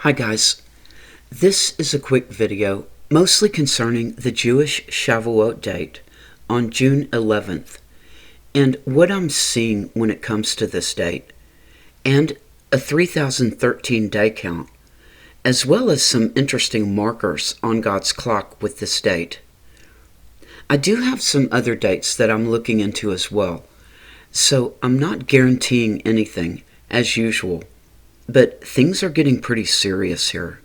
Hi guys, this is a quick video mostly concerning the Jewish Shavuot date on June 11th and what I'm seeing when it comes to this date, and a 3013 day count, as well as some interesting markers on God's clock with this date. I do have some other dates that I'm looking into as well, so I'm not guaranteeing anything as usual. But things are getting pretty serious here.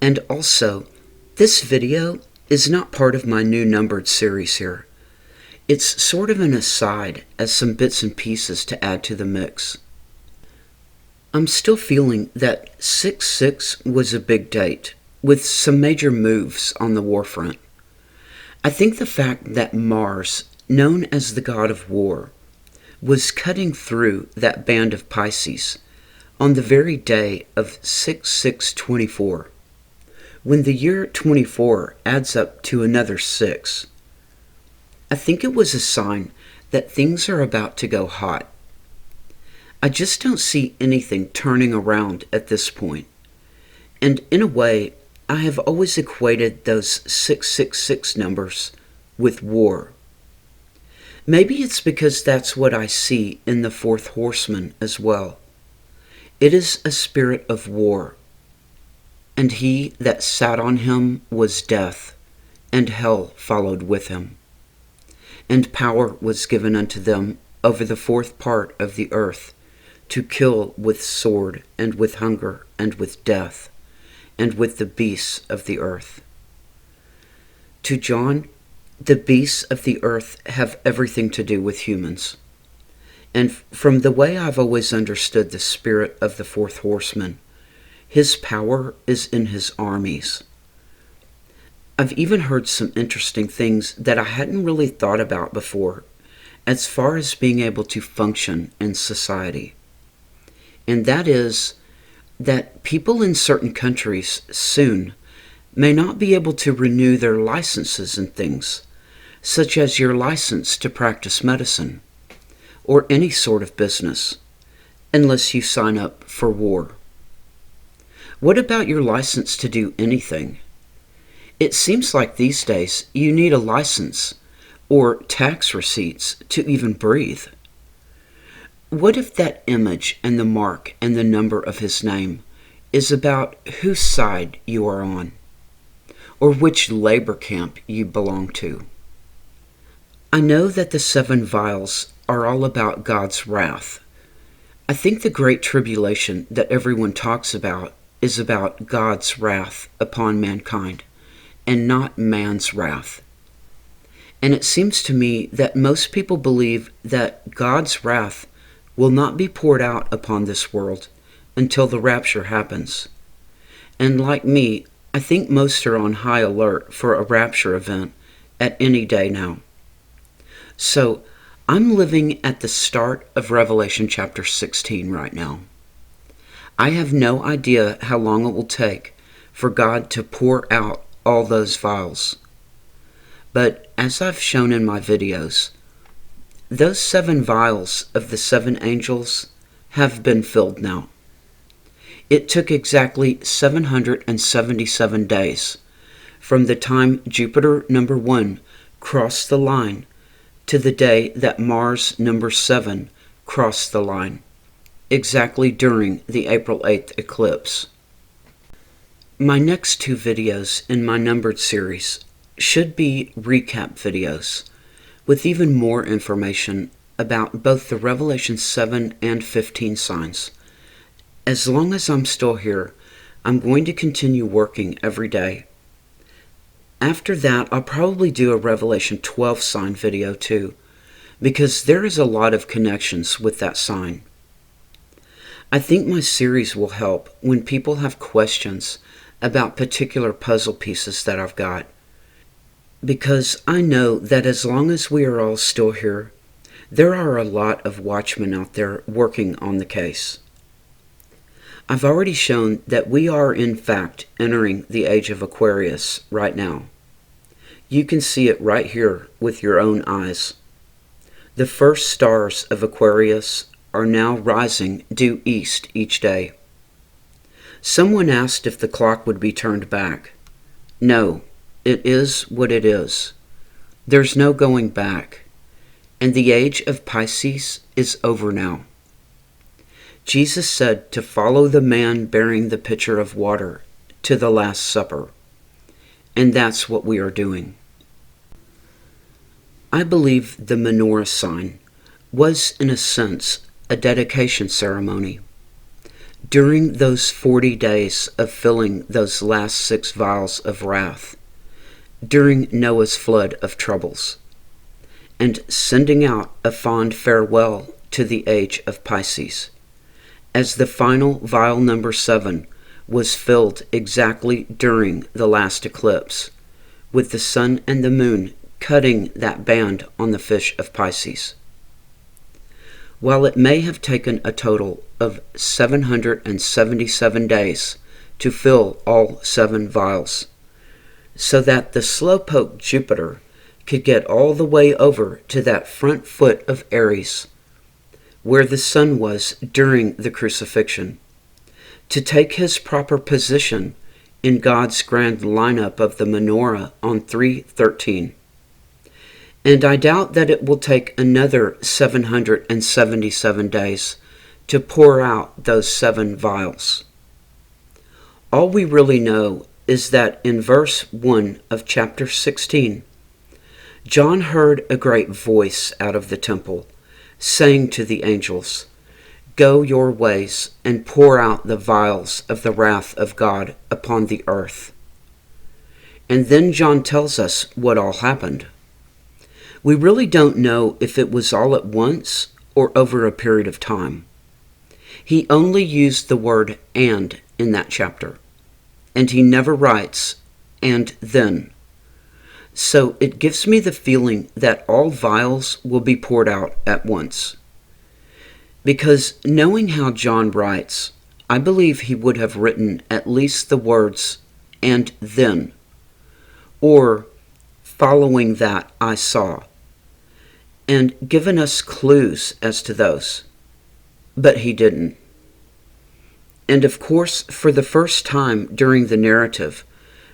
And also, this video is not part of my new numbered series here. It's sort of an aside as some bits and pieces to add to the mix. I'm still feeling that 6/6 was a big date, with some major moves on the war front. I think the fact that Mars, known as the god of war, was cutting through that band of Pisces on the very day of 6/6/24, when the year 24 adds up to another 6. I think it was a sign that things are about to go hot. I just don't see anything turning around at this point. And in a way, I have always equated those 666 numbers with war. Maybe it's because that's what I see in the fourth horseman as well. It is a spirit of war, and he that sat on him was death, and hell followed with him. And power was given unto them over the fourth part of the earth, to kill with sword, and with hunger, and with death, and with the beasts of the earth. To John, the beasts of the earth have everything to do with humans. And from the way I've always understood the spirit of the fourth horseman, his power is in his armies. I've even heard some interesting things that I hadn't really thought about before, as far as being able to function in society. And that is that people in certain countries soon may not be able to renew their licenses and things, such as your license to practice medicine, or any sort of business, unless you sign up for war. What about your license to do anything? It seems like these days you need a license or tax receipts to even breathe. What if that image and the mark and the number of his name is about whose side you are on, or which labor camp you belong to? I know that the 7 vials are all about God's wrath. I think the great tribulation that everyone talks about is about God's wrath upon mankind, and not man's wrath. And it seems to me that most people believe that God's wrath will not be poured out upon this world until the rapture happens. And like me, I think most are on high alert for a rapture event at any day now. So, I'm living at the start of Revelation chapter 16 right now. I have no idea how long it will take for God to pour out all those vials. But as I've shown in my videos, those 7 vials of the 7 angels have been filled now. It took exactly 777 days from the time Jupiter number 1 crossed the line to the day that Mars number 7 crossed the line, exactly during the April 8th eclipse. My next 2 videos in my numbered series should be recap videos with even more information about both the Revelation 7 and 15 signs. As long as I'm still here, I'm going to continue working every day. After that, I'll probably do a Revelation 12 sign video too, because there is a lot of connections with that sign. I think my series will help when people have questions about particular puzzle pieces that I've got, because I know that as long as we are all still here, there are a lot of watchmen out there working on the case. I've already shown that we are in fact entering the age of Aquarius right now. You can see it right here with your own eyes. The first stars of Aquarius are now rising due east each day. Someone asked if the clock would be turned back. No, it is what it is. There's no going back, and the age of Pisces is over now. Jesus said to follow the man bearing the pitcher of water to the Last Supper, and that's what we are doing. I believe the menorah sign was, in a sense, a dedication ceremony. During those 40 days of filling those last 6 vials of wrath, during Noah's flood of troubles, and sending out a fond farewell to the age of Pisces, as the final vial number 7 was filled exactly during the last eclipse, with the sun and the moon cutting that band on the fish of Pisces. While it may have taken a total of 777 days to fill all 7 vials, so that the slowpoke Jupiter could get all the way over to that front foot of Aries, where the sun was during the crucifixion, to take his proper position in God's grand lineup of the menorah on 3/13. And I doubt that it will take another 777 days to pour out those 7 vials. All we really know is that in verse 1 of chapter 16, John heard a great voice out of the temple, saying to the angels, "Go your ways and pour out the vials of the wrath of God upon the earth." And then John tells us what all happened. We really don't know if it was all at once or over a period of time. He only used the word "and" in that chapter, and he never writes "and then." So it gives me the feeling that all vials will be poured out at once. Because knowing how John writes, I believe he would have written at least the words "and then," or "following that I saw," and given us clues as to those. But he didn't. And of course, for the first time during the narrative,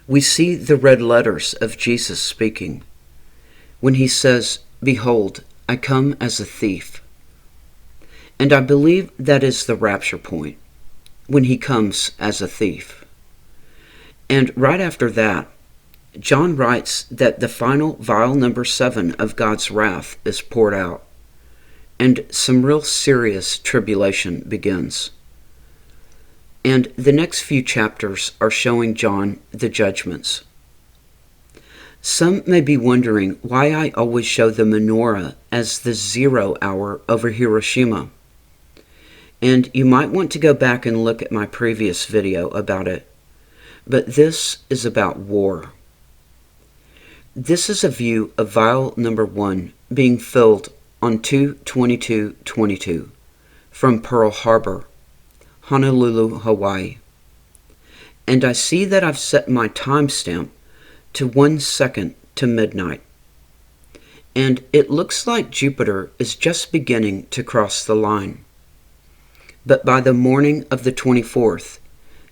we see the red letters of Jesus speaking, when he says, "Behold, I come as a thief." And I believe that is the rapture point, when he comes as a thief. And right after that, John writes that the final vial number 7 of God's wrath is poured out, and some real serious tribulation begins. And the next few chapters are showing John the judgments. Some may be wondering why I always show the menorah as the 0 hour over Hiroshima. And you might want to go back and look at my previous video about it. But this is about war. This is a view of vial number 1 being filled on 2/22/22 from Pearl Harbor, Honolulu, Hawaii. And I see that I've set my timestamp to 1 second to midnight. And it looks like Jupiter is just beginning to cross the line. But by the morning of the 24th,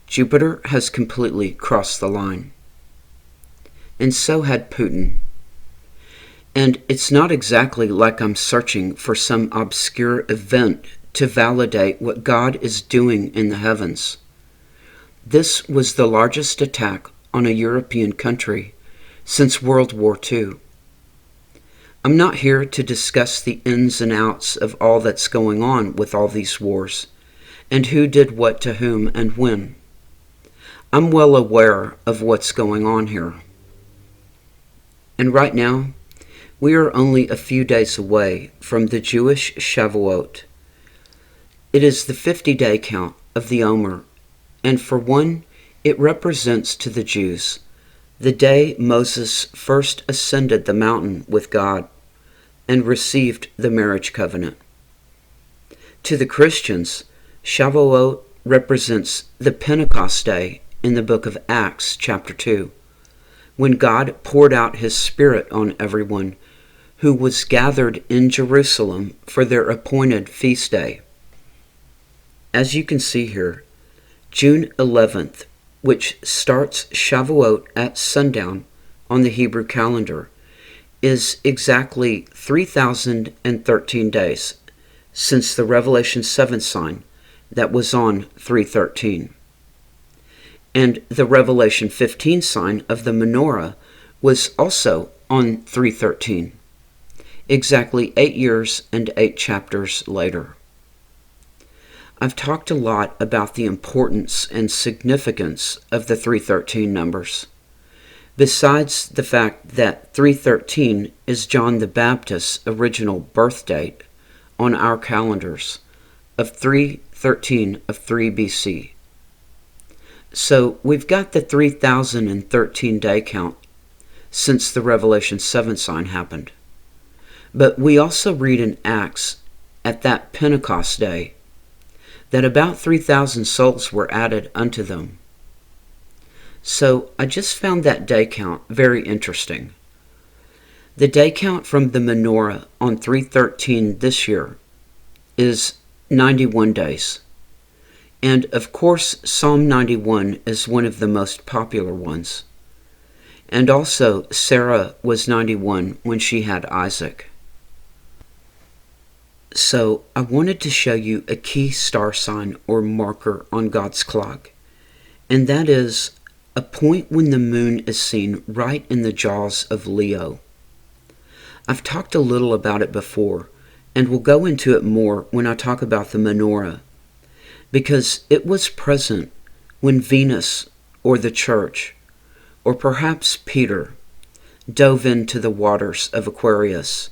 Jupiter has completely crossed the line. And so had Putin. And it's not exactly like I'm searching for some obscure event to validate what God is doing in the heavens. This was the largest attack on a European country since World War II. I'm not here to discuss the ins and outs of all that's going on with all these wars, and who did what to whom and when. I'm well aware of what's going on here. And right now, we are only a few days away from the Jewish Shavuot. It is the 50-day count of the Omer, and for one, it represents to the Jews the day Moses first ascended the mountain with God and received the marriage covenant. To the Christians, Shavuot represents the Pentecost day in the book of Acts, chapter 2, when God poured out his Spirit on everyone who was gathered in Jerusalem for their appointed feast day. As you can see here, June 11th, which starts Shavuot at sundown on the Hebrew calendar, is exactly 3,013 days since the Revelation 7 sign that was on 313. And the Revelation 15 sign of the menorah was also on 313, exactly 8 years and 8 chapters later. I've talked a lot about the importance and significance of the 313 numbers. Besides the fact that 313 is John the Baptist's original birth date on our calendars of 313 of 3 BC. So we've got the 3,013 day count since the Revelation 7 sign happened. But we also read in Acts at that Pentecost day that about 3,000 souls were added unto them. So I just found that day count very interesting. The day count from the menorah on 313 this year is 91 days. And of course, Psalm 91 is one of the most popular ones. And also, Sarah was 91 when she had Isaac. So I wanted to show you a key star sign or marker on God's clock. And that is a point when the moon is seen right in the jaws of Leo. I've talked a little about it before, and we'll go into it more when I talk about the menorah, because it was present when Venus or the church, or perhaps Peter, dove into the waters of Aquarius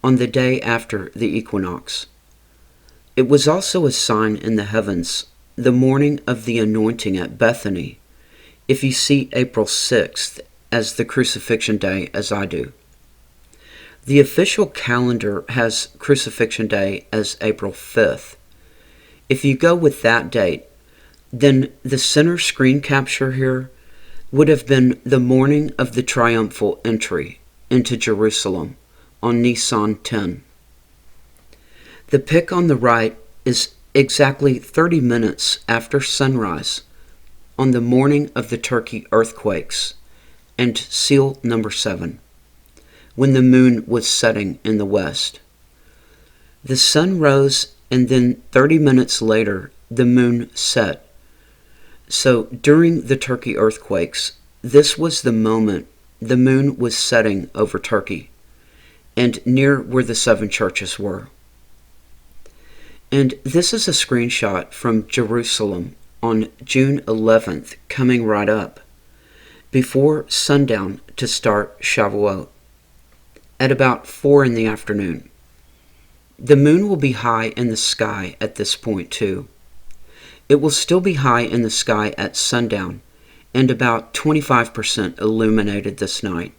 on the day after the equinox. It was also a sign in the heavens the morning of the anointing at Bethany, if you see April 6th as the crucifixion day as I do. The official calendar has crucifixion day as April 5th. If you go with that date, then the center screen capture here would have been the morning of the triumphal entry into Jerusalem on Nisan 10. The pic on the right is exactly 30 minutes after sunrise on the morning of the Turkey earthquakes and seal number 7, when the moon was setting in the west. The sun rose, and then 30 minutes later the moon set. So during the Turkey earthquakes, this was the moment the moon was setting over Turkey and near where the 7 churches were. And this is a screenshot from Jerusalem on June 11th, coming right up, before sundown to start Shavuot, at about 4 in the afternoon. The moon will be high in the sky at this point too. It will still be high in the sky at sundown and about 25% illuminated this night.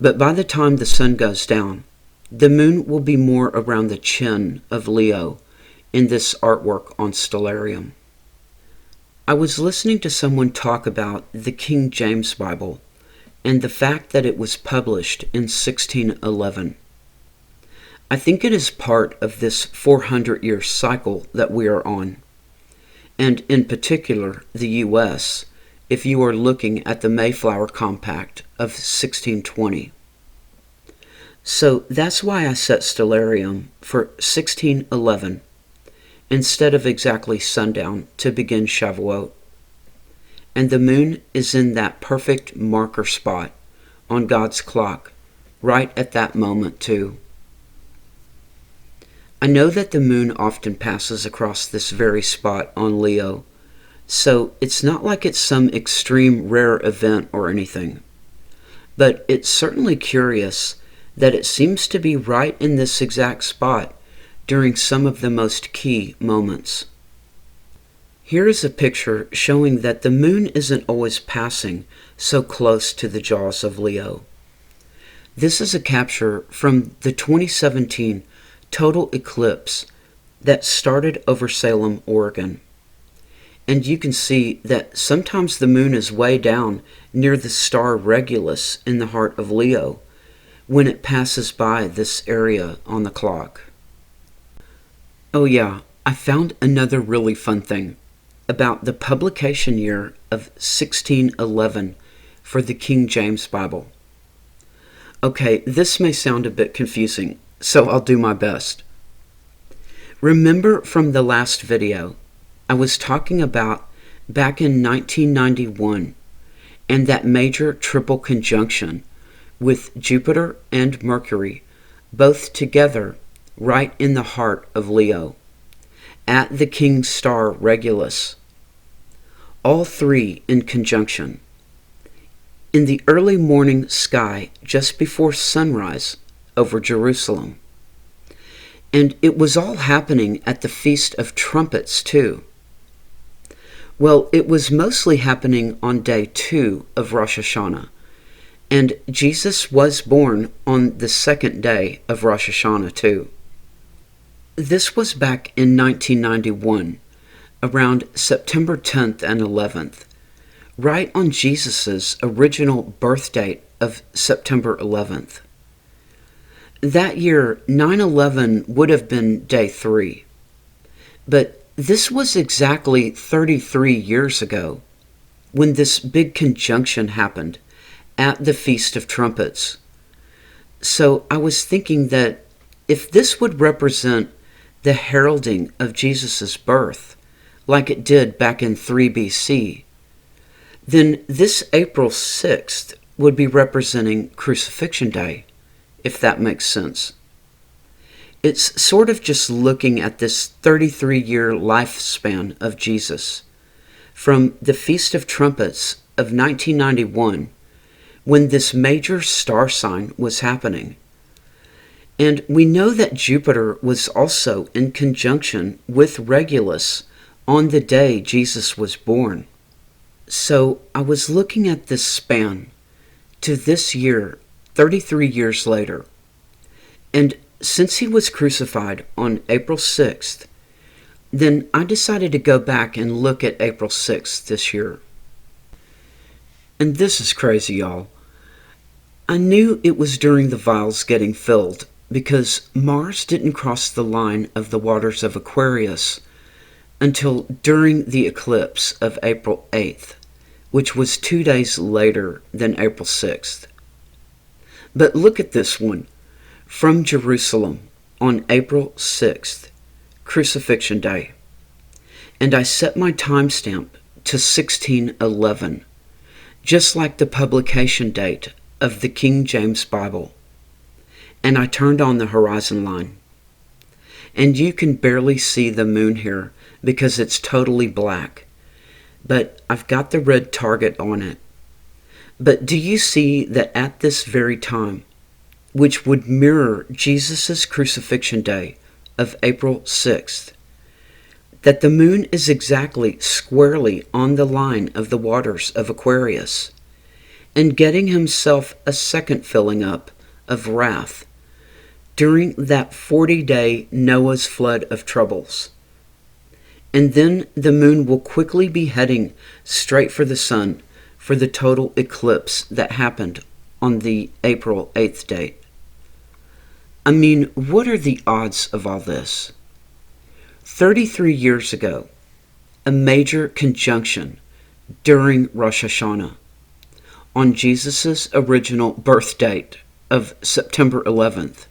But by the time the sun goes down, the moon will be more around the chin of Leo in this artwork on Stellarium. I was listening to someone talk about the King James Bible and the fact that it was published in 1611. I think it is part of this 400-year cycle that we are on, and in particular the U.S., if you are looking at the Mayflower Compact of 1620. So that's why I set Stellarium for 1611 instead of exactly sundown to begin Shavuot. And the moon is in that perfect marker spot on God's clock, right at that moment too. I know that the moon often passes across this very spot on Leo, so it's not like it's some extreme rare event or anything. But it's certainly curious that it seems to be right in this exact spot during some of the most key moments. Here is a picture showing that the moon isn't always passing so close to the jaws of Leo. This is a capture from the 2017 total eclipse that started over Salem, Oregon. And you can see that sometimes the moon is way down near the star Regulus in the heart of Leo when it passes by this area on the clock. Oh yeah, I found another really fun thing. about the publication year of 1611 for the King James Bible. Okay, this may sound a bit confusing, so I'll do my best. Remember from the last video, I was talking about back in 1991 and that major triple conjunction with Jupiter and Mercury both together right in the heart of Leo, at the king's star Regulus. All three in conjunction. In the early morning sky just before sunrise over Jerusalem. And it was all happening at the Feast of Trumpets too. Well, it was mostly happening on day 2 of Rosh Hashanah, and Jesus was born on the second day of Rosh Hashanah too. This was back in 1991, around September 10th and 11th, right on Jesus' original birth date of September 11th. That year, 9/11 would have been day 3, but this was exactly 33 years ago when this big conjunction happened at the Feast of Trumpets. So I was thinking that if this would represent the heralding of Jesus' birth, like it did back in 3 BC, then this April 6th would be representing Crucifixion Day, if that makes sense. It's sort of just looking at this 33-year lifespan of Jesus, from the Feast of Trumpets of 1991, when this major star sign was happening. And we know that Jupiter was also in conjunction with Regulus on the day Jesus was born. So I was looking at this span to this year, 33 years later, and since he was crucified on April 6th, then I decided to go back and look at April 6th this year. And this is crazy, y'all. I knew it was during the vials getting filled because Mars didn't cross the line of the waters of Aquarius until during the eclipse of April 8th, which was 2 days later than April 6th. But look at this one. From Jerusalem on April 6th, Crucifixion Day. And I set my timestamp to 1611, just like the publication date of the King James Bible. And I turned on the horizon line. And you can barely see the moon here because it's totally black. But I've got the red target on it. But do you see that at this very time, which would mirror Jesus' Crucifixion Day of April 6th, that the moon is exactly squarely on the line of the waters of Aquarius, and getting himself a second filling up of wrath during that 40-day Noah's flood of troubles. And then the moon will quickly be heading straight for the sun for the total eclipse that happened on the April 8th date. I mean, what are the odds of all this? 33 years ago, a major conjunction during Rosh Hashanah on Jesus' original birth date of September 11th.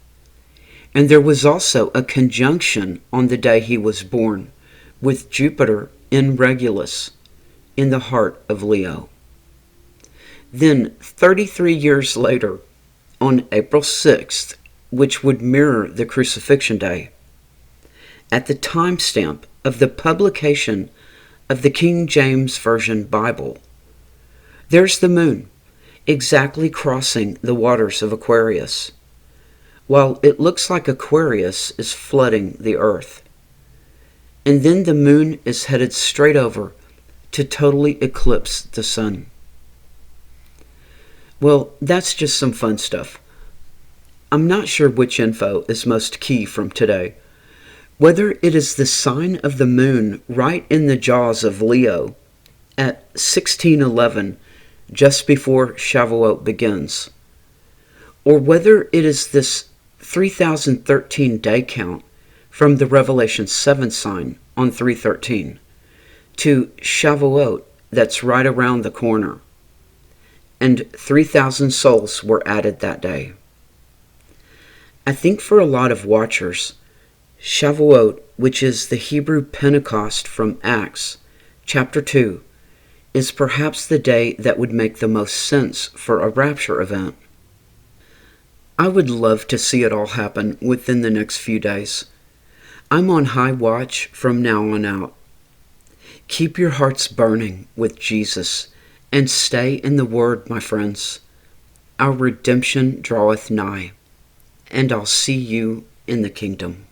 And there was also a conjunction on the day he was born with Jupiter in Regulus in the heart of Leo. Then 33 years later, on April 6th, which would mirror the Crucifixion Day, at the timestamp of the publication of the King James Version Bible, there's the moon, exactly crossing the waters of Aquarius, while it looks like Aquarius is flooding the earth. And then the moon is headed straight over to totally eclipse the sun. Well, that's just some fun stuff. I'm not sure which info is most key from today. Whether it is the sign of the moon right in the jaws of Leo at 1611, just before Shavuot begins, or whether it is this 3013 day count from the Revelation 7 sign on 313, to Shavuot, that's right around the corner, and 3,000 souls were added that day. I think for a lot of watchers, Shavuot, which is the Hebrew Pentecost from Acts chapter 2, is perhaps the day that would make the most sense for a rapture event. I would love to see it all happen within the next few days. I'm on high watch from now on out. Keep your hearts burning with Jesus and stay in the Word, my friends. Our redemption draweth nigh, and I'll see you in the kingdom.